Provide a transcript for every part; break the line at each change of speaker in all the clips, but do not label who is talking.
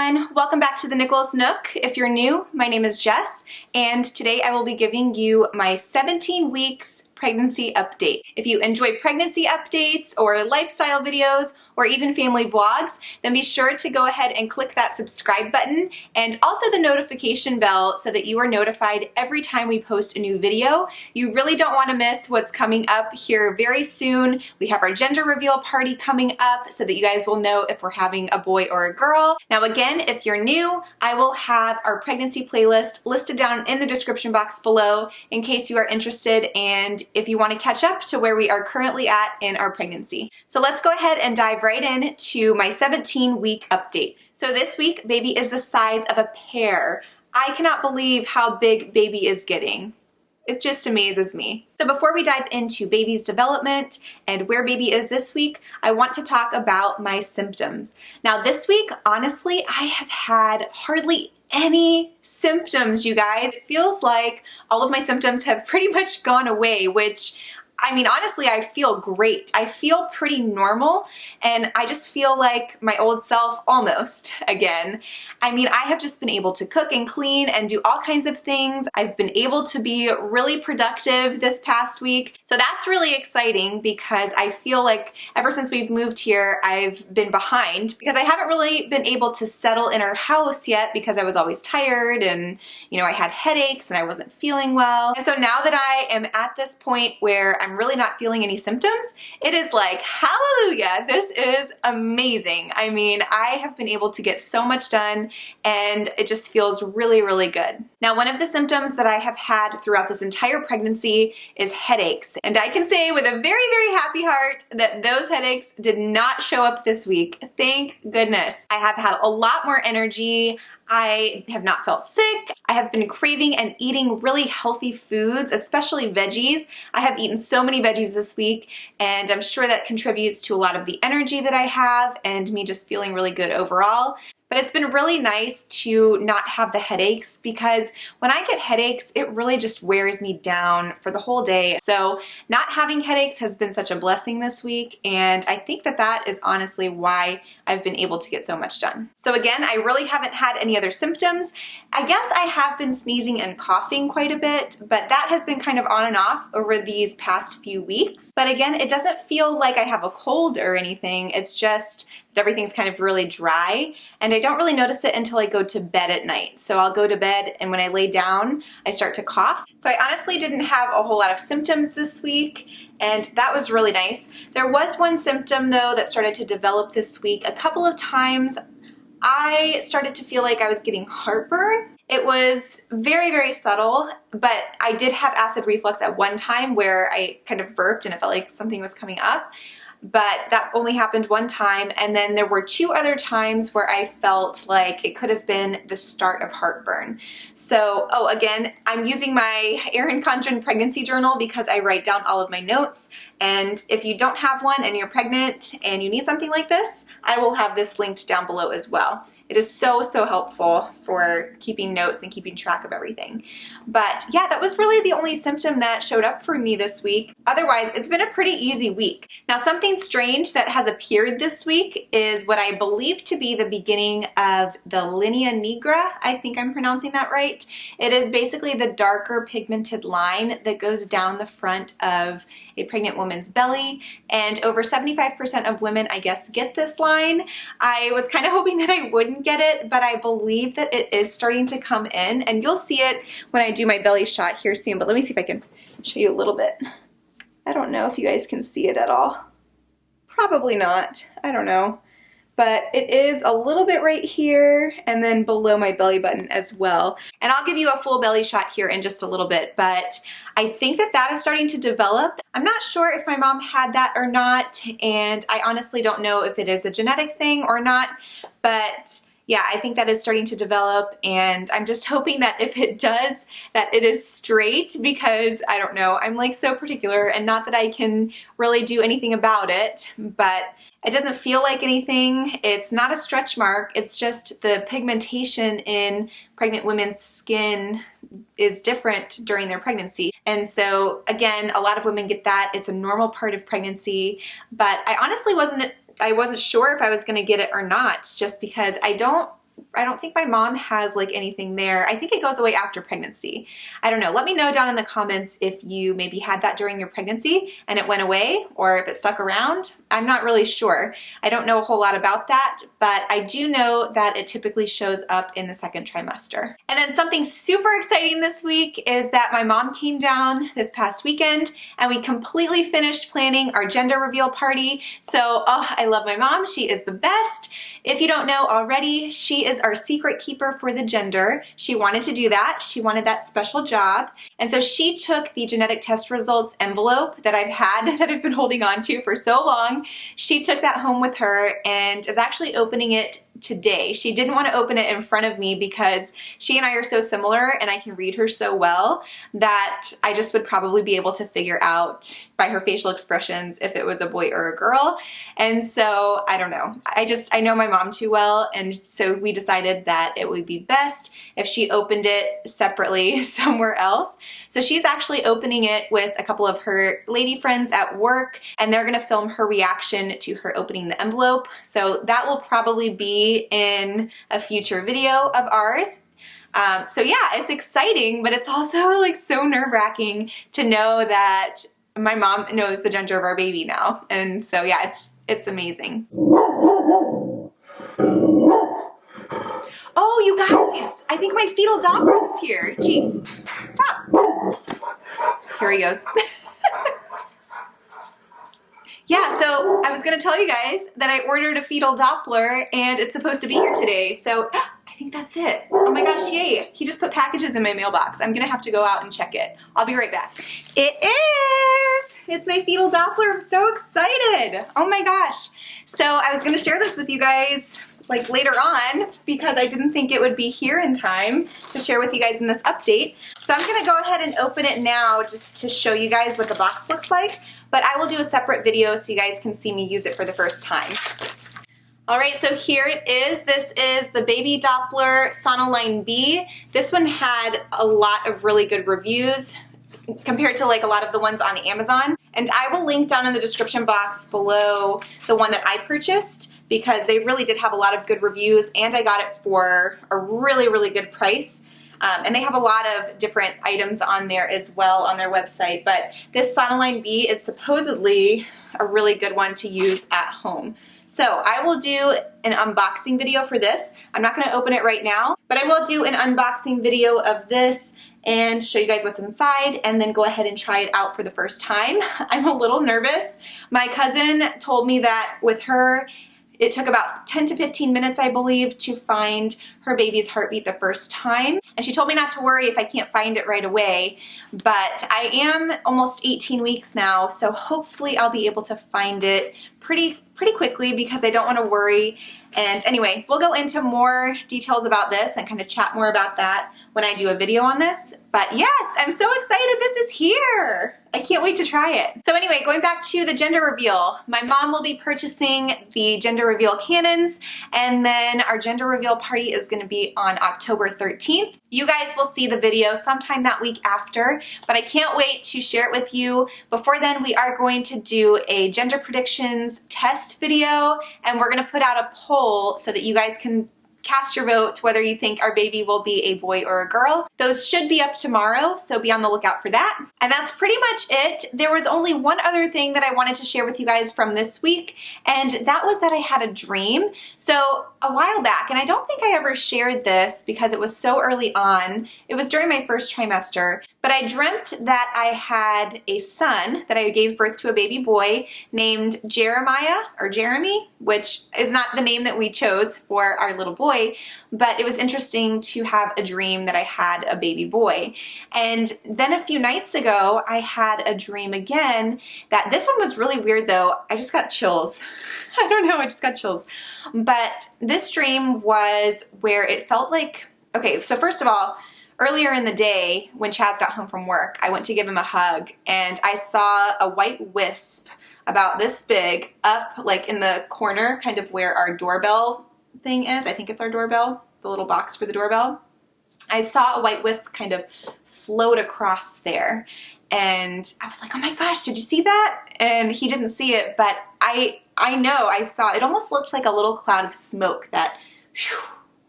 everyone, welcome back to the Nicholas Nook. If you're new, my name is Jess, and today I will be giving you my 17 weeks pregnancy update. If you enjoy pregnancy updates or lifestyle videos or even family vlogs, then be sure to go ahead and click that subscribe button and also the notification bell so that you are notified every time we post a new video. You really don't want to miss what's coming up here very soon. We have our gender reveal party coming up so that you guys will know if we're having a boy or a girl. Now again, if you're new, I will have our pregnancy playlist listed down in the description box below in case you are interested and if you want to catch up to where we are currently at in our pregnancy. So let's go ahead and dive right into my 17-week update. So this week, baby is the size of a pear. I cannot believe how big baby is getting. It just amazes me. So before we dive into baby's development and where baby is this week, I want to talk about my symptoms. Now this week, honestly, I have had hardly any symptoms, you guys. It feels like all of my symptoms have pretty much gone away, which I mean, honestly, I feel great. I feel pretty normal, and I just feel like my old self almost again. I mean, I have just been able to cook and clean and do all kinds of things. I've been able to be really productive this past week. So that's really exciting because I feel like ever since we've moved here, I've been behind because I haven't really been able to settle in our house yet because I was always tired and, you know, I had headaches and I wasn't feeling well. And so now that I am at this point where I'm really not feeling any symptoms, it is like, hallelujah, this is amazing. I mean, I have been able to get so much done and it just feels really, really good. Now, one of the symptoms that I have had throughout this entire pregnancy is headaches. And I can say with a very, very happy heart that those headaches did not show up this week. Thank goodness. I have had a lot more energy. I have not felt sick. I have been craving and eating really healthy foods, especially veggies. I have eaten so many veggies this week, and I'm sure that contributes to a lot of the energy that I have and me just feeling really good overall. But it's been really nice to not have the headaches because when I get headaches, it really just wears me down for the whole day. So not having headaches has been such a blessing this week, and I think that that is honestly why I've been able to get so much done. So again, I really haven't had any other symptoms. I guess I have been sneezing and coughing quite a bit, but that has been kind of on and off over these past few weeks. But again, it doesn't feel like I have a cold or anything. It's just everything's kind of really dry, and I don't really notice it until I go to bed at night. So I'll go to bed, and when I lay down, I start to cough. So I honestly didn't have a whole lot of symptoms this week, and that was really nice. There was one symptom, though, that started to develop this week. A couple of times, I started to feel like I was getting heartburn. It was very, very subtle, but I did have acid reflux at one time where I kind of burped and it felt like something was coming up. But that only happened one time, and then there were two other times where I felt like it could have been the start of heartburn. So, again, I'm using my Erin Condren pregnancy journal because I write down all of my notes, and if you don't have one and you're pregnant and you need something like this, I will have this linked down below as well. It is so, so helpful for keeping notes and keeping track of everything. But yeah, that was really the only symptom that showed up for me this week. Otherwise, it's been a pretty easy week. Now, something strange that has appeared this week is what I believe to be the beginning of the Linea Nigra. I think I'm pronouncing that right. It is basically the darker pigmented line that goes down the front of a pregnant woman's belly, and over 75% of women, I guess, get this line. I was kind of hoping that I wouldn't get it, but I believe that it is starting to come in, and you'll see it when I do my belly shot here soon, but let me see if I can show you a little bit. I don't know if you guys can see it at all. Probably not. I don't know. But it is a little bit right here and then below my belly button as well. And I'll give you a full belly shot here in just a little bit, but I think that that is starting to develop. I'm not sure if my mom had that or not, and I honestly don't know if it is a genetic thing or not, but yeah, I think that is starting to develop, and I'm just hoping that if it does, that it is straight, because I don't know, I'm like so particular, and not that I can really do anything about it, but it doesn't feel like anything. It's not a stretch mark. It's just the pigmentation in pregnant women's skin is different during their pregnancy. And so again, a lot of women get that. It's a normal part of pregnancy, but I honestly wasn't sure if I was going to get it or not, just because I don't I don't think my mom has like anything there. I think it goes away after pregnancy. I don't know. Let me know down in the comments if you maybe had that during your pregnancy and it went away, or if it stuck around. I'm not really sure. I don't know a whole lot about that, but I do know that it typically shows up in the second trimester. And then something super exciting this week is that my mom came down this past weekend and we completely finished planning our gender reveal party. So, oh, I love my mom. She is the best. If you don't know already, she is our secret keeper for the gender. She wanted to do that. She wanted that special job. And so she took the genetic test results envelope that I've had, that I've been holding on to for so long. She took that home with her and is actually opening it today. She didn't want to open it in front of me because she and I are so similar and I can read her so well that I just would probably be able to figure out by her facial expressions if it was a boy or a girl. And so I don't know. I know my mom too well, and so we decided that it would be best if she opened it separately somewhere else. So she's actually opening it with a couple of her lady friends at work, and they're gonna film her reaction to her opening the envelope. So that will probably be in a future video of ours. So yeah, it's exciting, but it's also like so nerve-wracking to know that my mom knows the gender of our baby now. And so yeah, it's amazing. Oh, you guys, I think my fetal Doppler is here. Jeez, stop. Here he goes. Yeah, so I was gonna tell you guys that I ordered a fetal Doppler and it's supposed to be here today. So I think that's it. Oh my gosh, yay. He just put packages in my mailbox. I'm gonna have to go out and check it. I'll be right back. It is! It's my fetal Doppler. I'm so excited. Oh my gosh. So I was gonna share this with you guys like later on because I didn't think it would be here in time to share with you guys in this update. So I'm gonna go ahead and open it now just to show you guys what the box looks like, but I will do a separate video so you guys can see me use it for the first time. All right, so here it is. This is the Baby Doppler Sonoline B. This one had a lot of really good reviews compared to like a lot of the ones on Amazon. And I will link down in the description box below the one that I purchased because they really did have a lot of good reviews and I got it for a really, really good price. And they have a lot of different items on there as well on their website. But this Sonoline B is supposedly a really good one to use at home. So I will do an unboxing video for this. I'm not going to open it right now, but I will do an unboxing video of this and show you guys what's inside and then go ahead and try it out for the first time. I'm a little nervous. My cousin told me that with her, it took about 10 to 15 minutes, I believe, to find her baby's heartbeat the first time. And she told me not to worry if I can't find it right away, but I am almost 18 weeks now, so hopefully I'll be able to find it pretty quickly because I don't want to worry. And anyway, we'll go into more details about this and kind of chat more about that when I do a video on this. But yes, I'm so excited this is here. I can't wait to try it. So anyway, going back to the gender reveal, my mom will be purchasing the gender reveal cannons, and then our gender reveal party is going to be on October 13th. You guys will see the video sometime that week after, but I can't wait to share it with you. Before then, we are going to do a gender predictions test video, and we're going to put out a poll so that you guys can cast your vote whether you think our baby will be a boy or a girl. Those should be up tomorrow, so be on the lookout for that. And that's pretty much it. There was only one other thing that I wanted to share with you guys from this week, and that was that I had a dream. So a while back, and I don't think I ever shared this because it was so early on, it was during my first trimester, but I dreamt that I had a son, that I gave birth to a baby boy named Jeremiah, or Jeremy, which is not the name that we chose for our little boy, but it was interesting to have a dream that I had a baby boy. And then a few nights ago, I had a dream again that this one was really weird though. I just got chills. I don't know, I just got chills. But this dream was where it felt like, okay, so first of all, earlier in the day when Chaz got home from work, I went to give him a hug and I saw a white wisp about this big up like in the corner, kind of where our doorbell thing is. I think it's our doorbell, the little box for the doorbell. I saw a white wisp kind of float across there and I was like, oh my gosh, did you see that? And he didn't see it, but I know I saw, it almost looked like a little cloud of smoke that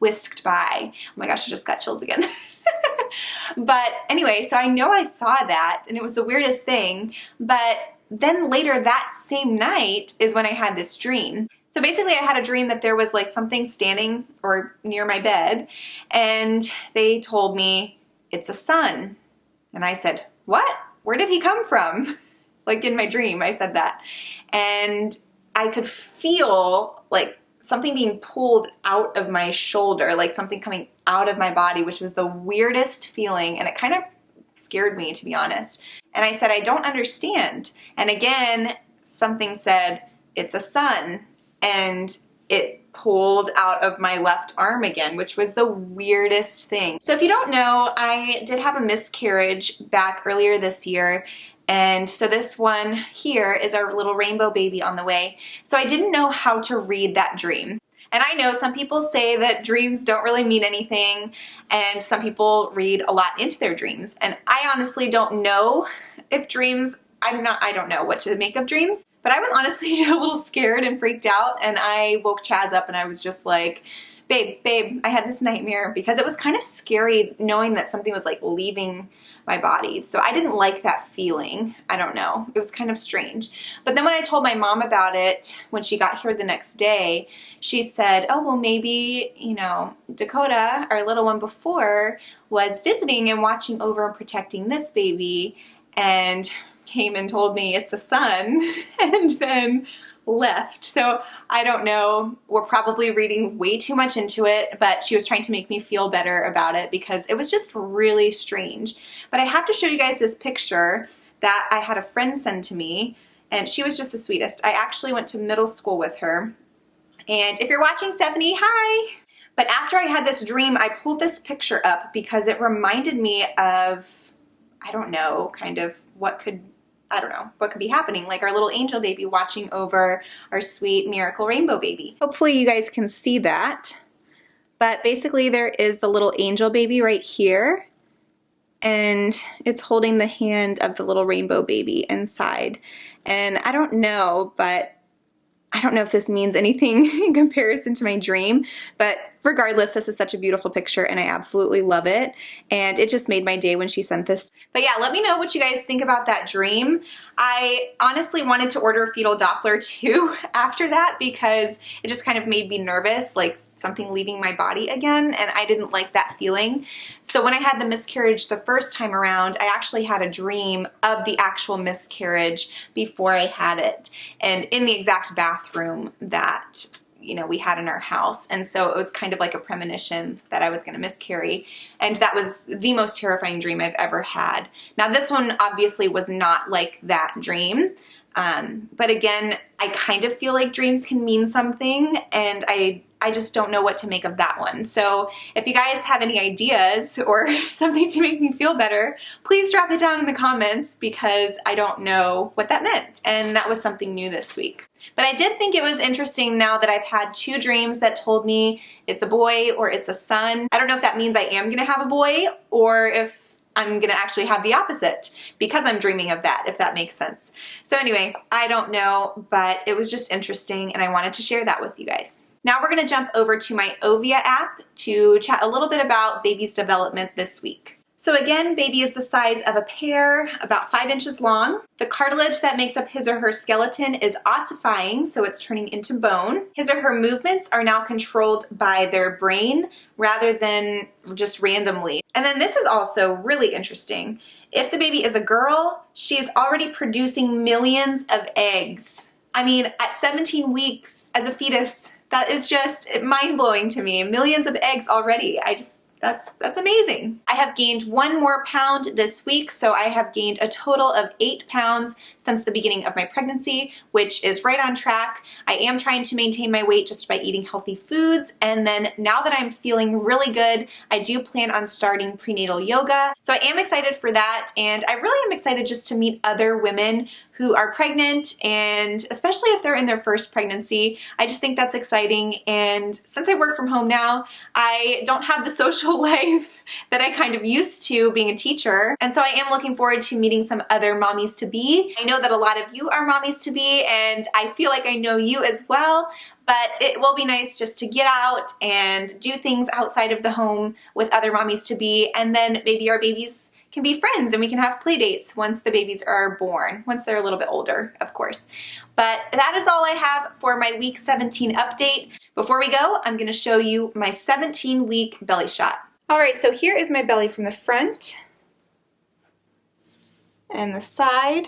whisked by. Oh my gosh, I just got chills again. But anyway, so I know I saw that and it was the weirdest thing, but then later that same night is when I had this dream. So basically I had a dream that there was like something standing or near my bed, and they told me it's a son. And I said, what? Where did he come from? Like in my dream, I said that. And I could feel like something being pulled out of my shoulder, like something coming out of my body, which was the weirdest feeling. And it kind of scared me, to be honest. And I said, I don't understand. And again, something said, it's a son. And it pulled out of my left arm again, which was the weirdest thing. So if you don't know, I did have a miscarriage back earlier this year. And so this one here is our little rainbow baby on the way. So I didn't know how to read that dream. And I know some people say that dreams don't really mean anything, and some people read a lot into their dreams. And I honestly don't know if dreams, I don't know what to make of dreams, but I was honestly a little scared and freaked out, and I woke Chaz up and I was just like, babe, I had this nightmare, because it was kind of scary knowing that something was like leaving my body. So I didn't like that feeling. I don't know. It was kind of strange. But then when I told my mom about it, when she got here the next day, she said, oh, well, maybe, you know, Dakota, our little one before, was visiting and watching over and protecting this baby, and came and told me it's a son, and then left. So I don't know, we're probably reading way too much into it, but she was trying to make me feel better about it because it was just really strange. But I have to show you guys this picture that I had a friend send to me, and she was just the sweetest. I actually went to middle school with her. And if you're watching, Stephanie, hi! But after I had this dream, I pulled this picture up because it reminded me of, I don't know, kind of what could be happening, like our little angel baby watching over our sweet miracle rainbow baby. Hopefully you guys can see that. But basically there is the little angel baby right here, and it's holding the hand of the little rainbow baby inside. And I don't know, but I don't know if this means anything in comparison to my dream, but regardless, this is such a beautiful picture and I absolutely love it. And it just made my day when she sent this. But yeah, let me know what you guys think about that dream. I honestly wanted to order a fetal Doppler too after that, because it just kind of made me nervous, like something leaving my body again, and I didn't like that feeling. So when I had the miscarriage the first time around, I actually had a dream of the actual miscarriage before I had it, and in the exact bathroom that, you know, we had in our house. And so it was kind of like a premonition that I was going to miscarry. And that was the most terrifying dream I've ever had. Now this one obviously was not like that dream. But again, I kind of feel like dreams can mean something, and I just don't know what to make of that one. So if you guys have any ideas or something to make me feel better, please drop it down in the comments, because I don't know what that meant. And that was something new this week. But I did think it was interesting now that I've had 2 dreams that told me it's a boy or it's a son. I don't know if that means I am gonna have a boy, or if I'm gonna actually have the opposite because I'm dreaming of that, if that makes sense. So anyway, I don't know, but it was just interesting and I wanted to share that with you guys. Now we're gonna jump over to my Oviya app to chat a little bit about baby's development this week. So again, baby is the size of a pear, about 5 inches long. The cartilage that makes up his or her skeleton is ossifying, so it's turning into bone. His or her movements are now controlled by their brain rather than just randomly. And then this is also really interesting. If the baby is a girl, she is already producing millions of eggs. I mean, at 17 weeks as a fetus, that is just mind-blowing to me. Millions of eggs already. That's amazing. I have gained 1 more pound this week, so I have gained a total of 8 pounds since the beginning of my pregnancy, which is right on track. I am trying to maintain my weight just by eating healthy foods, and then now that I'm feeling really good, I do plan on starting prenatal yoga. So I am excited for that, and I really am excited just to meet other women who are pregnant, and especially if they're in their first pregnancy. I just think that's exciting, and since I work from home now, I don't have the social life that I kind of used to being a teacher, and so I am looking forward to meeting some other mommies-to-be. I know that a lot of you are mommies-to-be, and I feel like I know you as well, but it will be nice just to get out and do things outside of the home with other mommies-to-be, and then maybe our babies can be friends and we can have play dates once the babies are born, once they're a little bit older, of course. But that is all I have for my week 17 update. Before we go, I'm gonna show you my 17-week belly shot. All right, so here is my belly from the front and the side.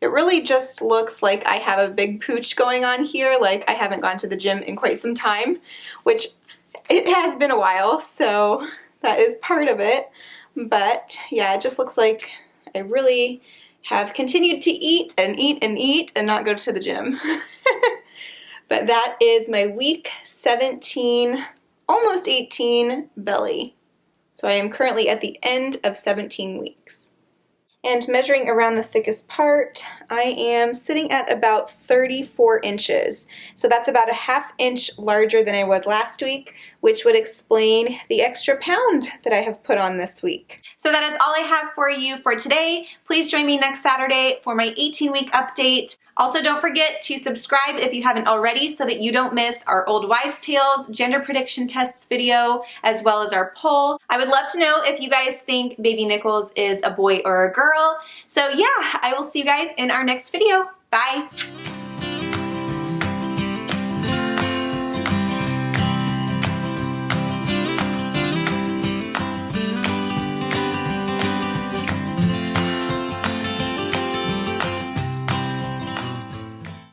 It really just looks like I have a big pooch going on here, like I haven't gone to the gym in quite some time, which it has been a while, so that is part of it. But yeah, it just looks like I really have continued to eat and eat and eat and not go to the gym. But that is my week 17, almost 18 belly. So I am currently at the end of 17 weeks. And measuring around the thickest part, I am sitting at about 34 inches. So that's about a ½ inch larger than I was last week, which would explain the extra pound that I have put on this week. So that is all I have for you for today. Please join me next Saturday for my 18-week update. Also, don't forget to subscribe if you haven't already so that you don't miss our Old Wives' Tales gender prediction tests video, as well as our poll. I would love to know if you guys think baby Nichols is a boy or a girl. So yeah, I will see you guys in our next video. Bye!